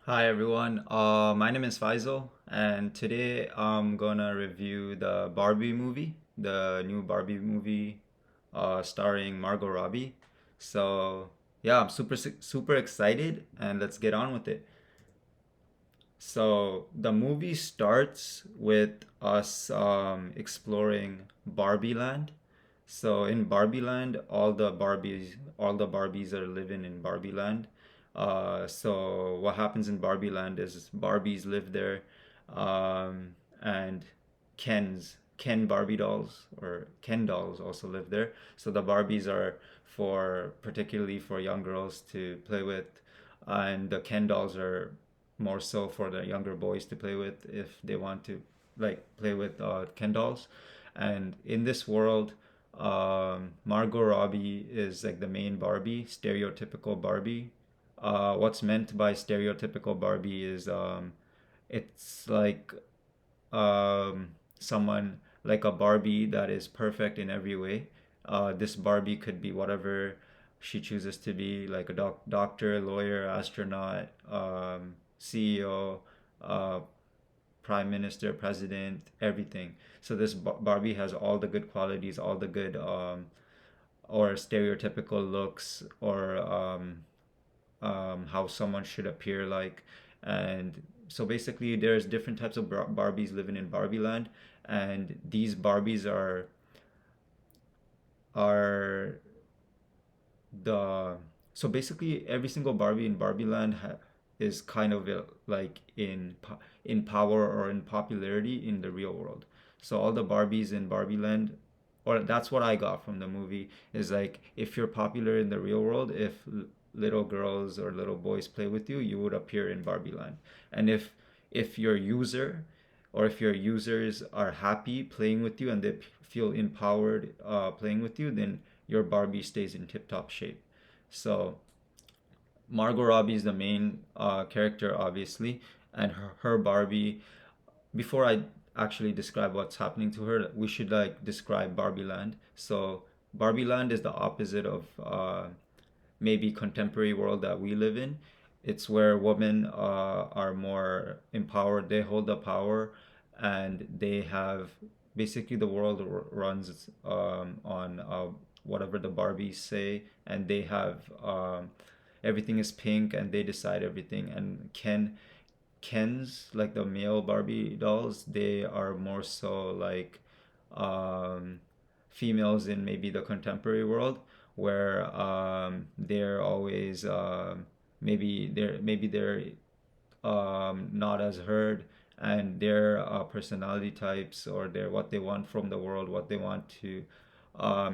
Hi everyone, my name is Faisal, and today I'm gonna review the Barbie movie, the new Barbie movie, starring Margot Robbie. So yeah, I'm super excited, and let's get on with it. So the movie starts with us exploring Barbie Land. So in Barbie Land, all the Barbies are living in Barbie Land. So what happens in Barbie Land is Barbies live there, and Ken Barbie dolls or Ken dolls also live there. So the Barbies are for particularly for young girls to play with, and the Ken dolls are more so for the younger boys to play with if they want to like play with Ken dolls. And in this world, Margot Robbie is like the main Barbie, stereotypical Barbie. What's meant by stereotypical Barbie is it's like someone like a Barbie that is perfect in every way. This Barbie could be whatever she chooses to be, like a doctor, lawyer, astronaut, CEO, uh, prime minister, president, everything. So this Barbie has all the good qualities, all the good or stereotypical looks, or how someone should appear like. And so basically, there's different types of Barbies living in Barbie Land, and these Barbies are the so basically every single Barbie in Barbie Land is kind of like in power or in popularity in the real world. So all the Barbies in Barbie Land, or that's what I got from the movie, is like if you're popular in the real world, if little girls or little boys play with you, you would appear in Barbie Land. And if your user or if your users are happy playing with you and they feel empowered playing with you, then your Barbie stays in tip-top shape. So Margot Robbie is the main character, obviously, and her Barbie. Before I actually describe what's happening to her, we should like describe Barbie Land. So Barbie Land is the opposite of maybe contemporary world that we live in. It's where women are more empowered. They hold the power, and they have basically the world runs on whatever the Barbies say, and they have everything is pink, and they decide everything. And Ken's like the male Barbie dolls, they are more so like um, females in maybe the contemporary world, where they're always maybe they're not as heard, and their personality types or their what they want from the world, what they want to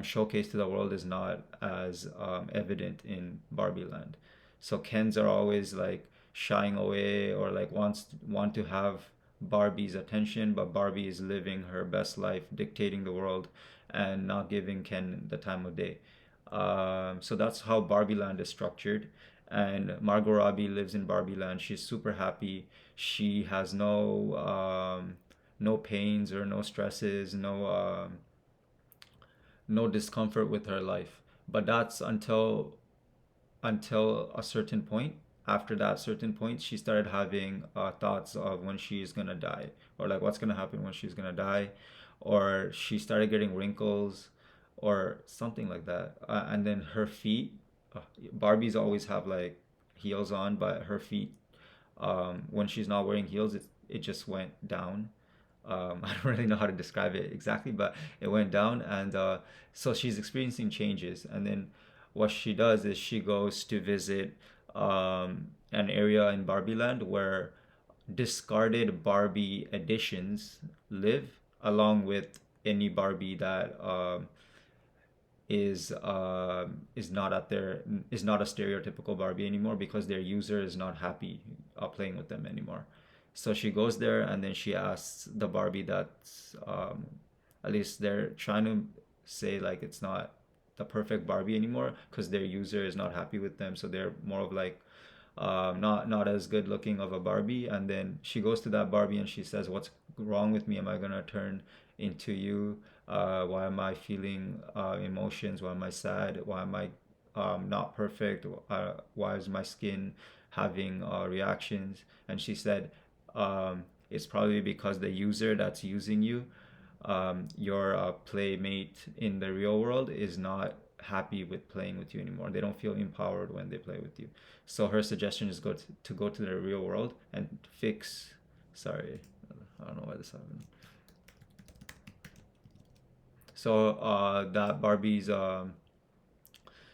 showcase to the world is not as evident in Barbie Land. So Kens are always like shying away or like want to have Barbie's attention, but Barbie is living her best life, dictating the world, and not giving Ken the time of day. So that's how Barbie Land is structured. And Margot Robbie lives in Barbie Land. She's super happy. She has no pains or no stresses, no discomfort with her life. But that's until a certain point. After that certain point, she started having thoughts of when she's gonna die, or like what's gonna happen when she's gonna die, or she started getting wrinkles, or something like that. And then her feet, uh, Barbies always have like heels on, but her feet, when she's not wearing heels, it just went down. I don't really know how to describe it exactly, but it went down, and so she's experiencing changes. And then what she does is she goes to visit an area in Barbie Land where discarded Barbie editions live, along with any Barbie that is not at their is not a stereotypical Barbie anymore, because their user is not happy playing with them anymore. So she goes there, and then she asks the Barbie that's at least they're trying to say like it's not the perfect Barbie anymore because their user is not happy with them. So they're more of like not as good looking of a Barbie. And then she goes to that Barbie and she says, "What's wrong with me? Am I gonna turn into you? Why am I feeling emotions? Why am I sad? Why am I not perfect? Why is my skin having reactions. And she said it's probably because the user that's using you, your playmate in the real world, is not happy with playing with you anymore. They don't feel empowered when they play with you. So her suggestion is to go to the real world and fix. Sorry, I don't know why this happened. So that Barbie's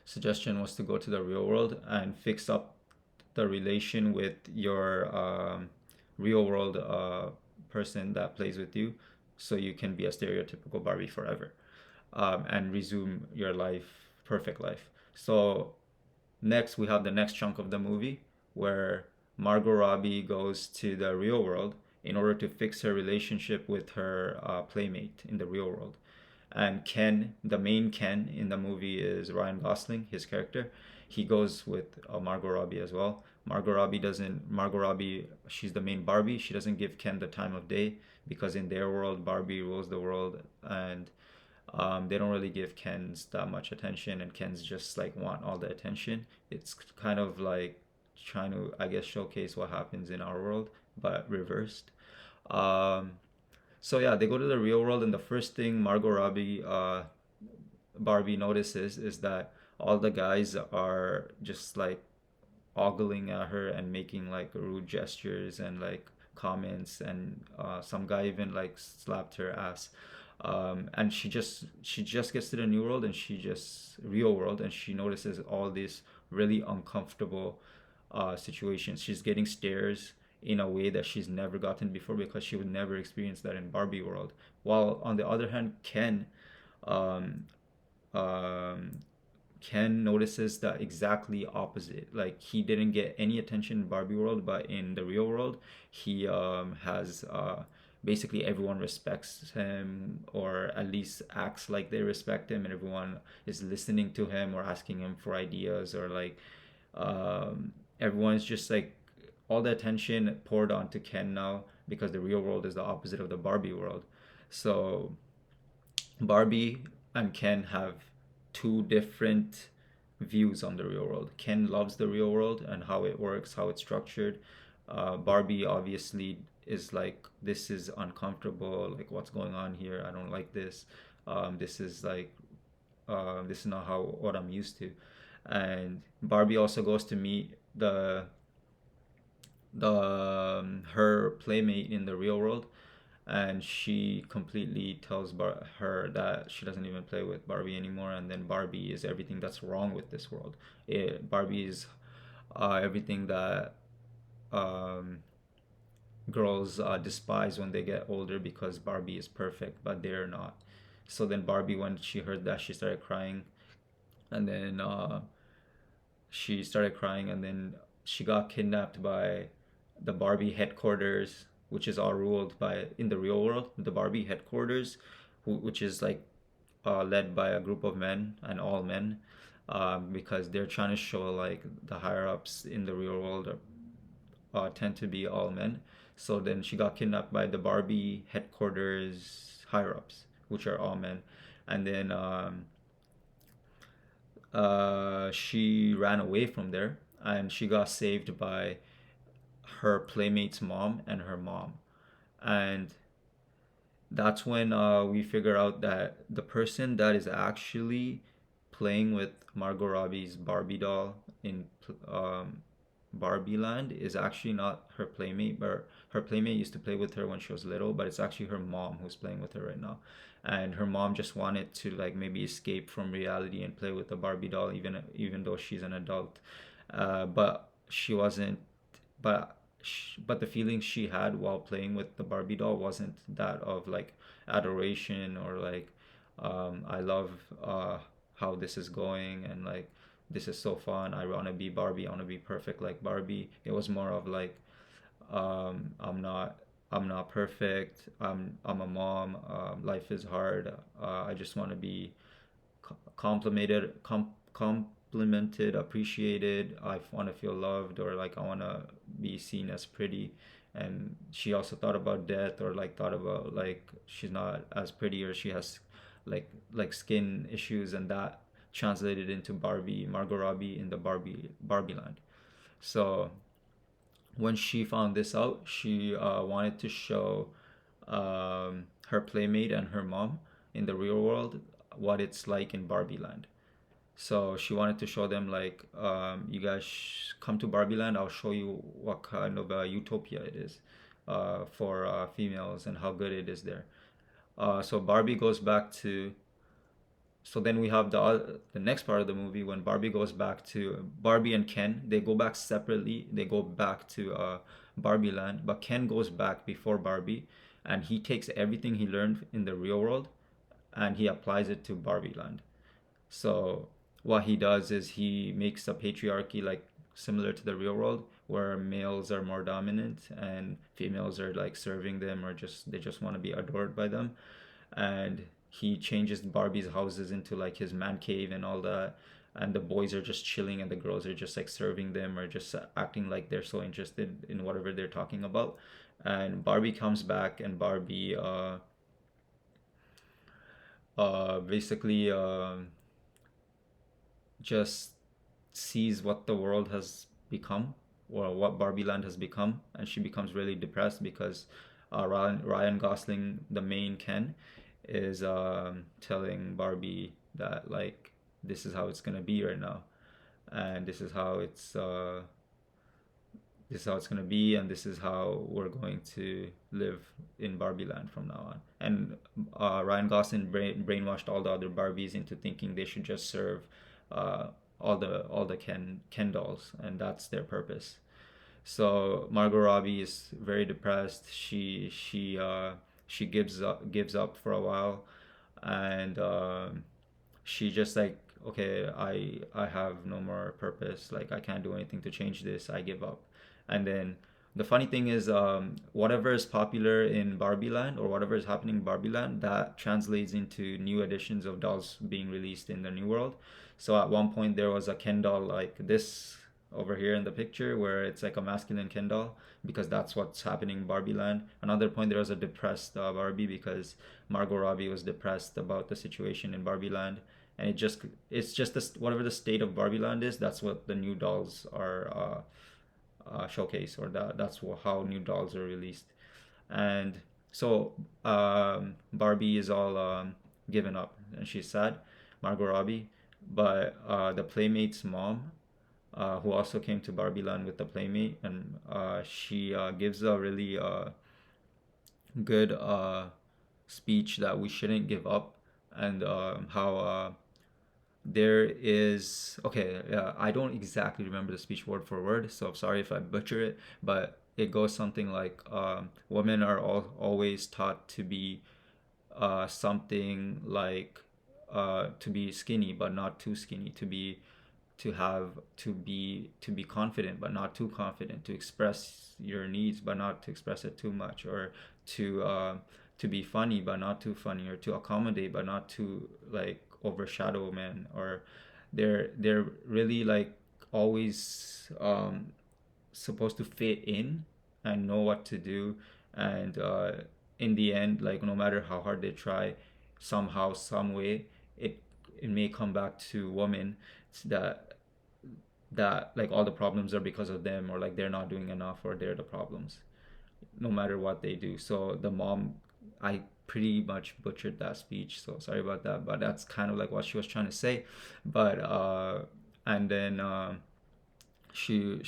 suggestion was to go to the real world and fix up the relation with your real world person that plays with you, so you can be a stereotypical Barbie forever, and resume your life, perfect life. So next, we have the next chunk of the movie where Margot Robbie goes to the real world in order to fix her relationship with her playmate in the real world. And Ken, the main Ken in the movie, is Ryan Gosling, his character. He goes with Margot Robbie as well. Margot Robbie, she's the main Barbie. She doesn't give Ken the time of day because in their world, Barbie rules the world, and they don't really give Ken's that much attention, and Ken's just like want all the attention. It's kind of like trying to, I guess, showcase what happens in our world, but reversed. Um, so yeah, they go to the real world, and the first thing Barbie notices is that all the guys are just like ogling at her and making like rude gestures and like comments, and some guy even like slapped her ass. And she just gets to the new world, and she just real world, and she notices all these really uncomfortable situations. She's getting stares in a way that she's never gotten before because she would never experience that in Barbie world. While on the other hand, um, um, Ken notices the exactly opposite. Like he didn't get any attention in Barbie world, but in the real world, he has basically everyone respects him, or at least acts like they respect him, and everyone is listening to him or asking him for ideas, or like everyone's just like all the attention poured onto Ken now because the real world is the opposite of the Barbie world. So Barbie and Ken have two different views on the real world. Ken loves the real world and how it works, how it's structured. Barbie obviously is like, this is uncomfortable. Like, what's going on here? I don't like this. This is like, this is not how what I'm used to. And Barbie also goes to meet the her playmate in the real world, and she completely tells her that she doesn't even play with Barbie anymore, and then Barbie is everything that's wrong with this world. Barbie is everything that um, girls despise when they get older, because Barbie is perfect, but they're not. So then Barbie, when she heard that, she started crying, and then she got kidnapped by the Barbie headquarters, which is all ruled by in the real world. The Barbie headquarters, which is like led by a group of men and all men, because they're trying to show like the higher ups in the real world tend to be all men. So then she got kidnapped by the Barbie headquarters higher ups, which are all men, and then she ran away from there, and she got saved by her playmate's mom and her mom. And that's when we figure out that the person that is actually playing with Margot Robbie's Barbie doll in Barbie Land is actually not her playmate, but her playmate used to play with her when she was little, but it's actually her mom who's playing with her right now. And her mom just wanted to like maybe escape from reality and play with the Barbie doll, even though she's an adult. But she wasn't. But the feeling she had while playing with the Barbie doll wasn't that of like adoration or like I love how this is going, and like this is so fun. I want to be Barbie. I want to be perfect like Barbie. It was more of like um, I'm not I'm not perfect. I'm a mom. Life is hard. I just want to be complimented, appreciated. I want to feel loved, or like I want to be seen as pretty. And she also thought about death, or like thought about like she's not as pretty, or she has like skin issues, and that translated into Margot Robbie in the Barbie Land. So When she found this out, she wanted to show her playmate and her mom in the real world what it's like in Barbie Land. So she wanted to show them like, you guys come to Barbie Land. I'll show you what kind of a utopia it is for females and how good it is there. So Barbie goes back to. So then we have the next part of the movie when Barbie goes back to Barbie and Ken. They go back separately. They go back to Barbie Land, but Ken goes back before Barbie, and he takes everything he learned in the real world and he applies it to Barbie Land. So what he does is he makes a patriarchy like similar to the real world where males are more dominant and females are like serving them or just they just want to be adored by them. And he changes Barbie's houses into like his man cave and all that. And the boys are just chilling and the girls are just like serving them or just acting like they're so interested in whatever they're talking about. And Barbie comes back and Barbie basically just sees what the world has become or what Barbie Land has become, and she becomes really depressed because Ryan Gosling, the main Ken, is telling Barbie that like this is how it's gonna be right now, and this is how it's gonna be, and this is how we're going to live in Barbie Land from now on. And Ryan Gosling brainwashed all the other Barbies into thinking they should just serve uh, all the Ken dolls, and that's their purpose. So Margot Robbie is very depressed. She gives up for a while, and she just like, okay, I have no more purpose. Like I can't do anything to change this. I give up. And then the funny thing is, whatever is popular in Barbie Land or whatever is happening in Barbie Land, that translates into new editions of dolls being released in the new world. So at one point there was a Ken doll like this over here in the picture where it's like a masculine Ken doll because that's what's happening in Barbie Land. Another point there was a depressed Barbie because Margot Robbie was depressed about the situation in Barbie Land, and it's just this, whatever the state of Barbie Land is, that's what the new dolls are showcased, or that's how new dolls are released. And so Barbie is all given up and she's sad, Margot Robbie, but the Playmate's mom, who also came to Barbie Land with the Playmate, and she gives a really good speech that we shouldn't give up, and how there is okay, yeah, I don't exactly remember the speech word for word, so I'm sorry if I butcher it, but it goes something like women are always taught to be something like to be skinny but not too skinny, to be confident but not too confident, to express your needs but not to express it too much, or to be funny but not too funny, or to accommodate but not to like overshadow men, or they're really like always supposed to fit in and know what to do. And in the end, like no matter how hard they try, somehow some way it may come back to women that like all the problems are because of them, or like they're not doing enough, or they're the problems no matter what they do. So the mom, I pretty much butchered that speech, so sorry about that, but that's kind of like what she was trying to say. But and then she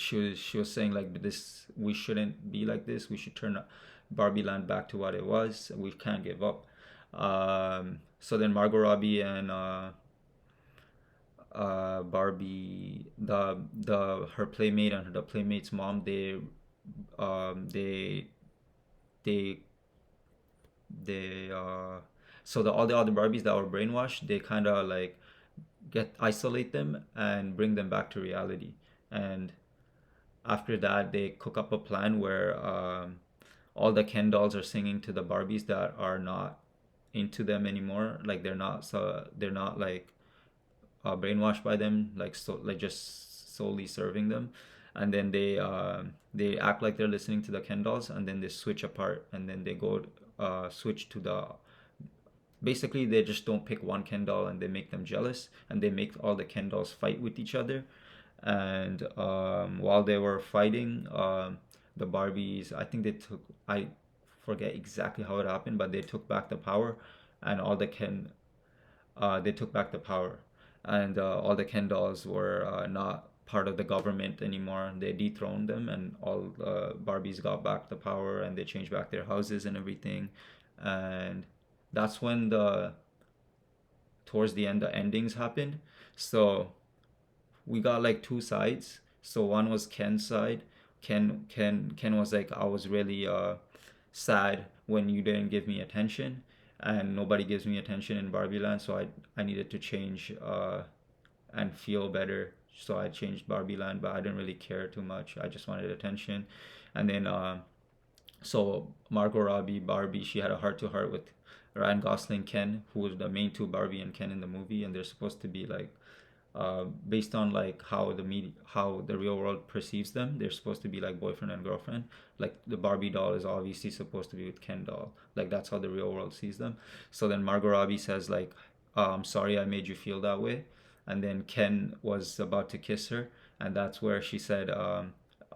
was saying like this, we shouldn't be like this, we should turn Barbie Land back to what it was, we can't give up. So then Margot Robbie and Barbie, the her playmate and the playmate's mom, um, they they they so the all the other Barbies that were brainwashed, they kind of like get isolate them and bring them back to reality. And after that, they cook up a plan where all the Ken dolls are singing to the Barbies that are not into them anymore. Like they're not like brainwashed by them, like so like just solely serving them. And then they act like they're listening to the Ken dolls, and then they switch apart, and then they go switch to the basically they just don't pick one Ken doll and they make them jealous, and they make all the Ken dolls fight with each other. And while they were fighting, the Barbies. I think they took, I forget exactly how it happened, but they took back the power, and all the Ken they took back the power, and all the Ken dolls were not part of the government anymore. They dethroned them, and all Barbies got back the power, and they changed back their houses and everything. And that's when the towards the end the endings happened. So we got like two sides. So one was Ken's side. Ken was like, I was really sad when you didn't give me attention, and nobody gives me attention in Barbie Land, so I needed to change and feel better. So I changed Barbie Land, but I didn't really care too much. I just wanted attention. And then so Margot Robbie, Barbie, she had a heart to heart with Ryan Gosling, Ken, who was the main two, Barbie and Ken in the movie, and they're supposed to be like based on like how the real world perceives them, they're supposed to be like boyfriend and girlfriend. Like the Barbie doll is obviously supposed to be with Ken doll. Like that's how the real world sees them. So then Margot Robbie says like, I'm sorry I made you feel that way. And then Ken was about to kiss her, and that's where she said,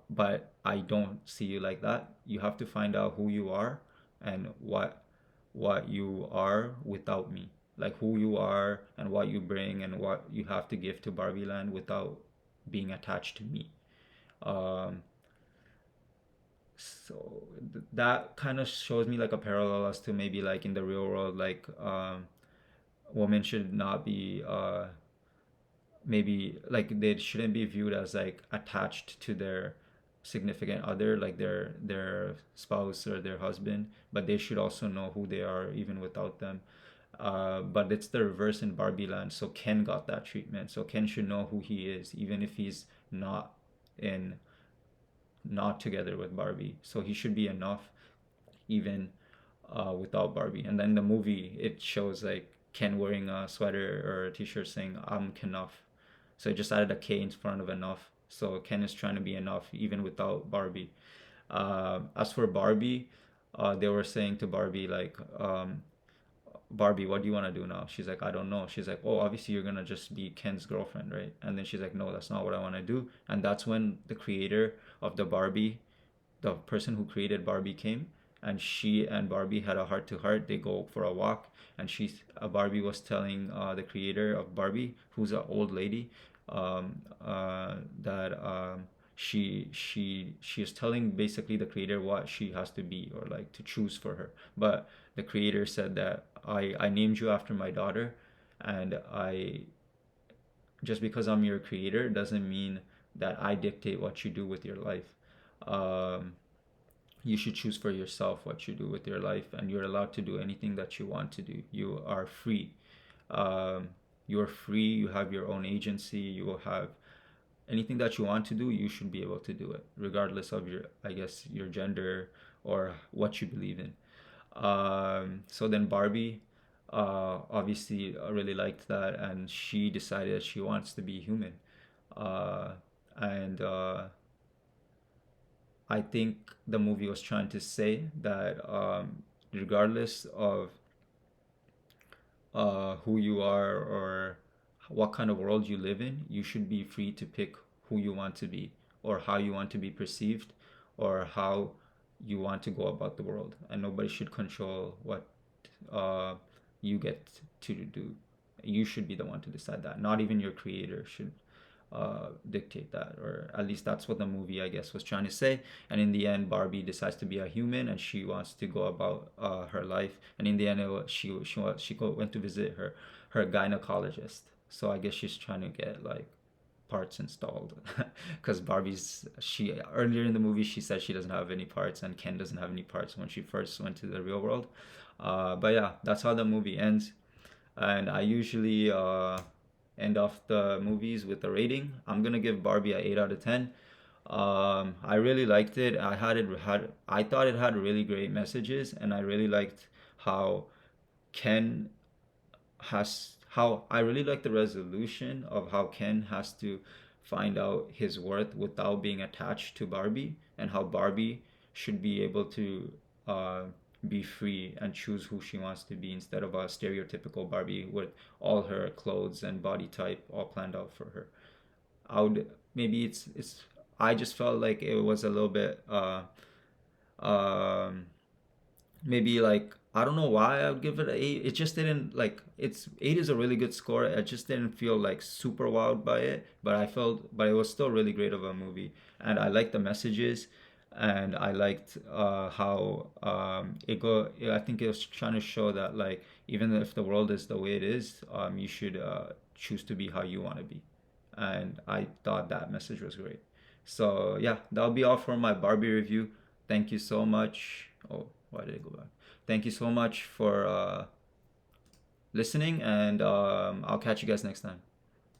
but I don't see you like that. You have to find out who you are and what you are without me, like who you are and what you bring and what you have to give to Barbie Land without being attached to me. Um, that kind of shows me like a parallel as to maybe like in the real world, like women should not be maybe like they shouldn't be viewed as like attached to their significant other, like their spouse or their husband, but they should also know who they are even without them. But it's the reverse in Barbie Land. So Ken got that treatment. So Ken should know who he is, even if he's not in not together with Barbie. So he should be enough even without Barbie. And then the movie it shows like Ken wearing a sweater or a t-shirt saying I'm Kenough. So it just added a K in front of enough. So Ken is trying to be enough even without Barbie. As for Barbie, they were saying to Barbie like, Barbie, what do you want to do now? She's like, I don't know. She's like, oh, obviously you're gonna just be Ken's girlfriend, right? And then she's like, no, that's not what I want to do. And that's when the creator of the Barbie, the person who created Barbie came, and she and Barbie had a heart to heart. They go for a walk, and Barbie was telling the creator of Barbie, who's an old lady, that she is telling basically the creator what she has to be or like to choose for her. But the creator said that I named you after my daughter, and I just because I'm your creator doesn't mean that I dictate what you do with your life. Um, you should choose for yourself what you do with your life, and you're allowed to do anything that you want to do. You are free. Um, you're free. You have your own agency. You will have anything that you want to do. You should be able to do it, regardless of your, I guess, your gender or what you believe in. So then Barbie, obviously, really liked that, and she decided she wants to be human. Uh, and I think the movie was trying to say that regardless of who you are or what kind of world you live in, you should be free to pick who you want to be or how you want to be perceived or how you want to go about the world. And nobody should control what uh, you get to do. You should be the one to decide that. Not even your creator should dictate that, or at least that's what the movie, I guess, was trying to say. And in the end, Barbie decides to be a human, and she wants to go about her life. And in the end, went to visit her gynecologist. So I guess she's trying to get like parts installed because Barbie's she earlier in the movie she said she doesn't have any parts and Ken doesn't have any parts when she first went to the real world. But yeah, that's how the movie ends. And I usually end off the movies with a rating. I'm gonna give Barbie a 8 out of 10. I really liked it. I thought it had really great messages, and I really liked how Ken how I really like the resolution of how Ken has to find out his worth without being attached to Barbie, and how Barbie should be able to uh, be free and choose who she wants to be instead of a stereotypical Barbie with all her clothes and body type all planned out for her. I would maybe it's I just felt like it was a little bit um maybe like I don't know why I would give it an eight. It just didn't like it's eight is a really good score. I just didn't feel like super wowed by it, but I felt but it was still really great of a movie, and I liked the messages, and I liked how it go. I think it was trying to show that like even if the world is the way it is, you should choose to be how you want to be, and I thought that message was great. So yeah, that'll be all for my Barbie review. Thank you so much. Oh, why did it go back? Thank you so much for listening, and I'll catch you guys next time.